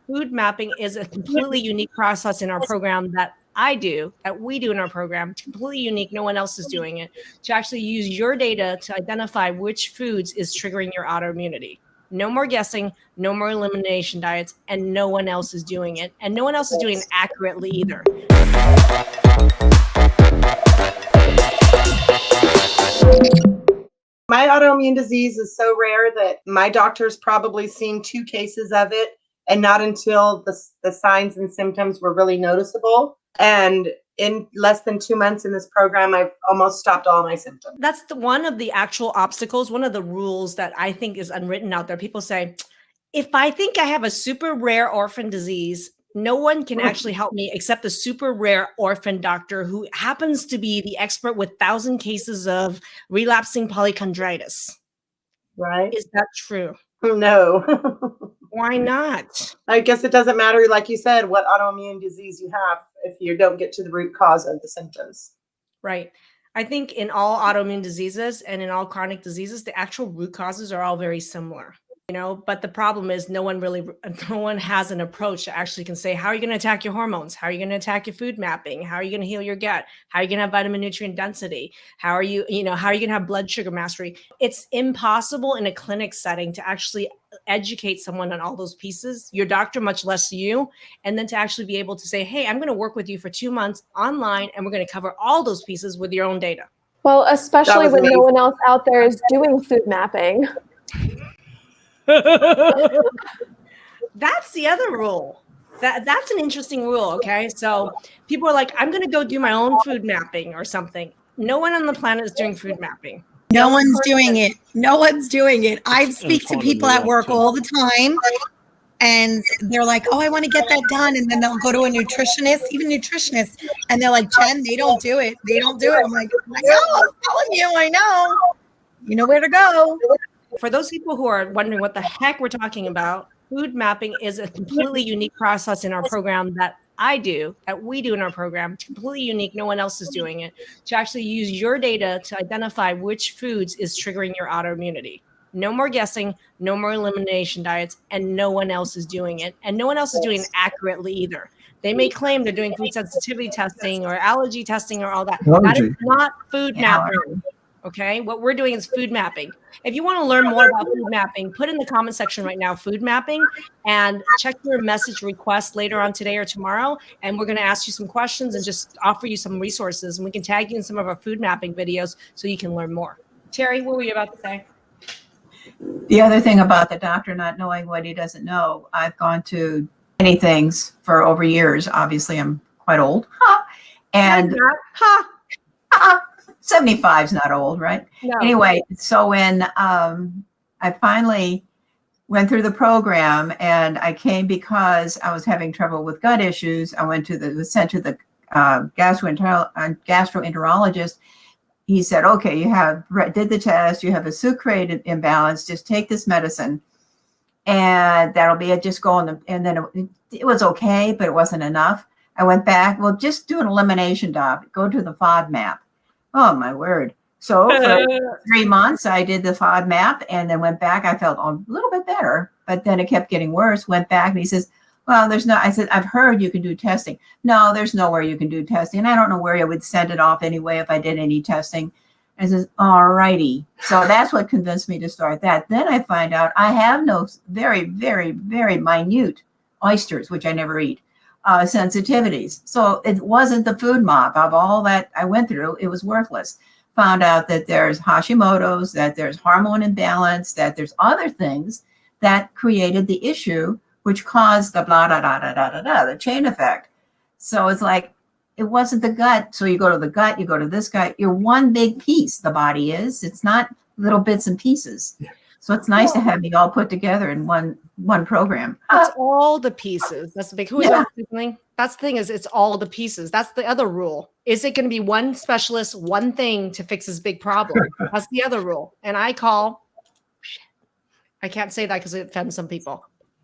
Food mapping is a completely unique process in our program that we do in our program. It's completely unique. No one else is doing it. To actually use your data to identify which foods is triggering your autoimmunity. No more guessing, no more elimination diets, and no one else is doing it. And no one else is doing it accurately either. My autoimmune disease is so rare that my doctor's probably seen 2 cases of it, and not until the signs and symptoms were really noticeable. And in less than 2 months in this program, I've almost stopped all my symptoms. That's one of the actual obstacles, one of the rules that I think is unwritten out there. People say, if I think I have a super rare orphan disease, no one can actually help me except the super rare orphan doctor who happens to be the expert with 1,000 cases of relapsing polychondritis. Right? Is that true? No. Why not? I guess it doesn't matter, like you said, what autoimmune disease you have if you don't get to the root cause of the symptoms. Right. I think in all autoimmune diseases and in all chronic diseases, the actual root causes are all very similar. But the problem is no one has an approach that actually can say, how are you going to attack your hormones? How are you going to attack your food mapping? How are you going to heal your gut? How are you going to have vitamin nutrient density? How are you going to have blood sugar mastery? It's impossible in a clinic setting to actually educate someone on all those pieces, your doctor, much less you, and then to actually be able to say, hey, I'm going to work with you for 2 months online, and we're going to cover all those pieces with your own data. Well, especially when no one else out there is doing food mapping. That's the other rule. That's an interesting rule. Okay. So people are like, I'm going to go do my own food mapping or something. No one on the planet is doing food mapping. No one's doing it. No one's doing it. I speak to people at work all the time, and they're like, oh, I want to get that done. And then they'll go to a nutritionist, even nutritionists, and they're like, Jen, they don't do it. They don't do it. I'm like, I know, I'm telling you, I know. You know where to go. For those people who are wondering what the heck we're talking about, food mapping is a completely unique process in our program that we do in our program. It's completely unique. No one else is doing it. To actually use your data to identify which foods is triggering your autoimmunity. No more guessing, no more elimination diets, and no one else is doing it. And no one else is doing it accurately either. They may claim they're doing food sensitivity testing or allergy testing or all that. That is not food mapping. Okay, what we're doing is food mapping. If you want to learn more about food mapping, put in the comment section right now, food mapping, and check your message request later on today or tomorrow. And we're going to ask you some questions and just offer you some resources. And we can tag you in some of our food mapping videos so you can learn more. Terry, what were you about to say? The other thing about the doctor not knowing what he doesn't know, I've gone to many things for over years. Obviously, I'm quite old. And 75 is not old, right? No. Anyway, so when I finally went through the program and I came because I was having trouble with gut issues, I was sent to the gastroenterologist. He said, okay, did the test, you have a sucrate imbalance, just take this medicine and that'll be it, just go on and then it was okay, but it wasn't enough. I went back, well, just do an elimination diet, go to the FODMAP. Oh, my word. So for 3 months, I did the FODMAP and then went back. I felt a little bit better, but then it kept getting worse. Went back and he says, well, I said, I've heard you can do testing. No, there's nowhere you can do testing. And I don't know where I would send it off anyway if I did any testing. And I says, all righty. So that's what convinced me to start that. Then I find out I have no very, very, very minute oysters, which I never eat. Sensitivities. So it wasn't the food map of all that I went through. It was worthless. Found out that there's Hashimoto's, that there's hormone imbalance, that there's other things that created the issue, which caused the blah, da, da, da, da, da, da, the chain effect. So it's like, it wasn't the gut. So you go to the gut, you go to this gut. You're one big piece, the body is. It's not little bits and pieces. Yeah. So it's nice to have you all put together in one program. It's all the pieces. That's the big. Who is that thing? That's the thing is it's all the pieces. That's the other rule. Is it going to be one specialist, one thing to fix this big problem? That's the other rule. And I can't say that because it offends some people.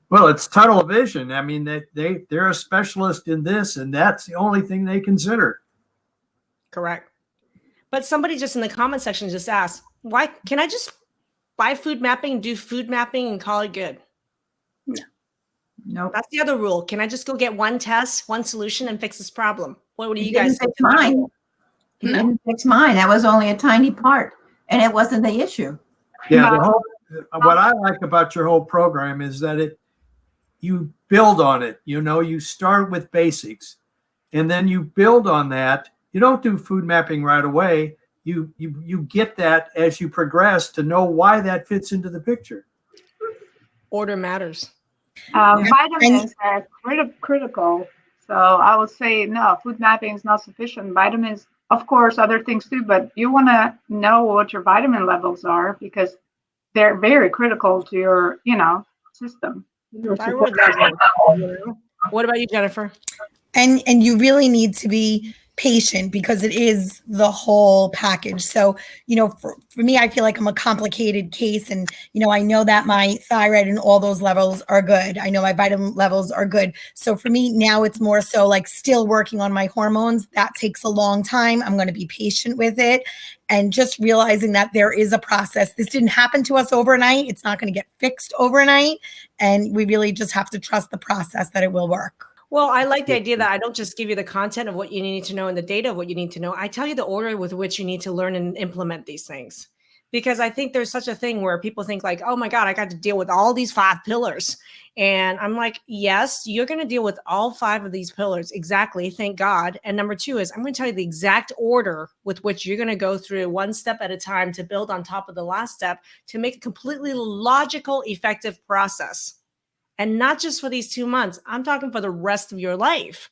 Well, it's tunnel vision. I mean, they're a specialist in this, and that's the only thing they consider. Correct. But somebody just in the comment section just asked, why can I just buy food mapping, do food mapping, and call it good? Nope. That's the other rule. Can I just go get one test, one solution, and fix this problem? What do It you guys didn't think? fix mine. It didn't fix mine. That was only a tiny part, and it wasn't the issue. Yeah, what I like about your whole program is that you build on it. You start with basics, and then you build on that. You don't do food mapping right away. You get that as you progress to know why that fits into the picture. Order matters. Vitamins are critical. So I would say, no, food mapping is not sufficient. Vitamins, of course, other things too, but you want to know what your vitamin levels are because they're very critical to your, system. Thyroid level, What about you, Jennifer? And you really need to be patient because it is the whole package. So, for me, I feel like I'm a complicated case, and I know that my thyroid and all those levels are good. I know my vitamin levels are good. So for me now, it's more so like still working on my hormones. That takes a long time. I'm going to be patient with it, and just realizing that there is a process. This didn't happen to us overnight. It's not going to get fixed overnight, and we really just have to trust the process that it will work. Well, I like the idea that I don't just give you the content of what you need to know and the data of what you need to know. I tell you the order with which you need to learn and implement these things. Because I think there's such a thing where people think like, oh my God, I got to deal with all these 5 pillars. And I'm like, yes, you're going to deal with all 5 of these pillars. Exactly. Thank God. And number 2 is I'm going to tell you the exact order with which you're going to go through one step at a time to build on top of the last step to make a completely logical, effective process. And not just for these 2 months. I'm talking for the rest of your life.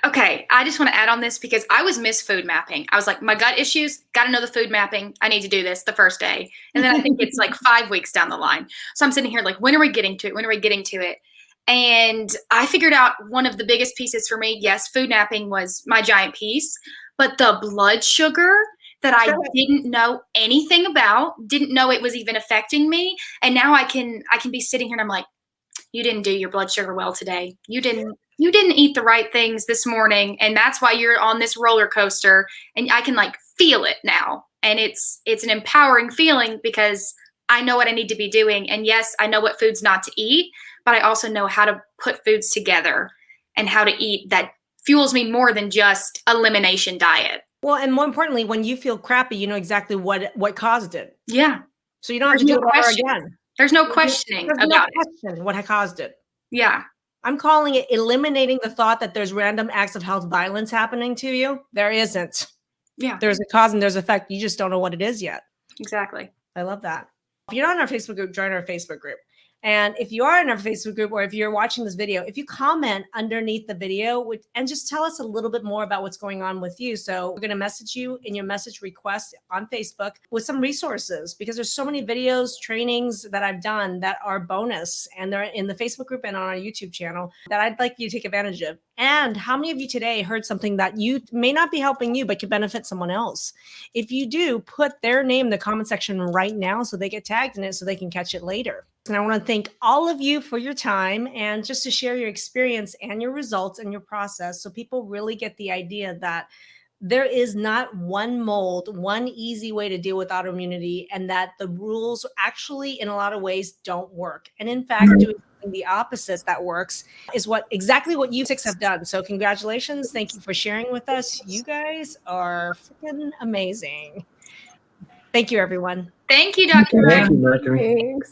Okay, I just want to add on this because I was miss food mapping. I was like, my gut issues, got to know the food mapping. I need to do this the first day. And then I think it's like 5 weeks down the line. So I'm sitting here like, when are we getting to it? When are we getting to it? And I figured out one of the biggest pieces for me. Yes, food mapping was my giant piece, but the blood sugar that I didn't know anything about, didn't know it was even affecting me. And now I can be sitting here and I'm like, you didn't do your blood sugar well today. You didn't eat the right things this morning. And that's why you're on this roller coaster. And I can like feel it now. And it's an empowering feeling because I know what I need to be doing. And yes, I know what foods not to eat, but I also know how to put foods together and how to eat that fuels me more than just elimination diet. Well, and more importantly, when you feel crappy, you know exactly what caused it. Yeah. So you don't have to do it over again. There's no questioning about it. What caused it. Yeah. I'm calling it eliminating the thought that there's random acts of health violence happening to you. There isn't. Yeah. There's a cause and there's effect. You just don't know what it is yet. Exactly. I love that. If you're not in our Facebook group, join our Facebook group. And if you are in our Facebook group or if you're watching this video, if you comment underneath the video and just tell us a little bit more about what's going on with you. So we're going to message you in your message request on Facebook with some resources because there's so many videos, trainings that I've done that are bonus and they're in the Facebook group and on our YouTube channel that I'd like you to take advantage of. And how many of you today heard something that you may not be helping you, but could benefit someone else? If you do, put their name in the comment section right now so they get tagged in it so they can catch it later. And I want to thank all of you for your time and just to share your experience and your results and your process so people really get the idea that there is not one mold, one easy way to deal with autoimmunity, and that the rules actually in a lot of ways don't work. And in fact, doing the opposite that works is exactly what you 6 have done. So congratulations. Thank you for sharing with us. You guys are freaking amazing. Thank you, everyone. Thank you, Dr. Thank you, Mercury. Thanks.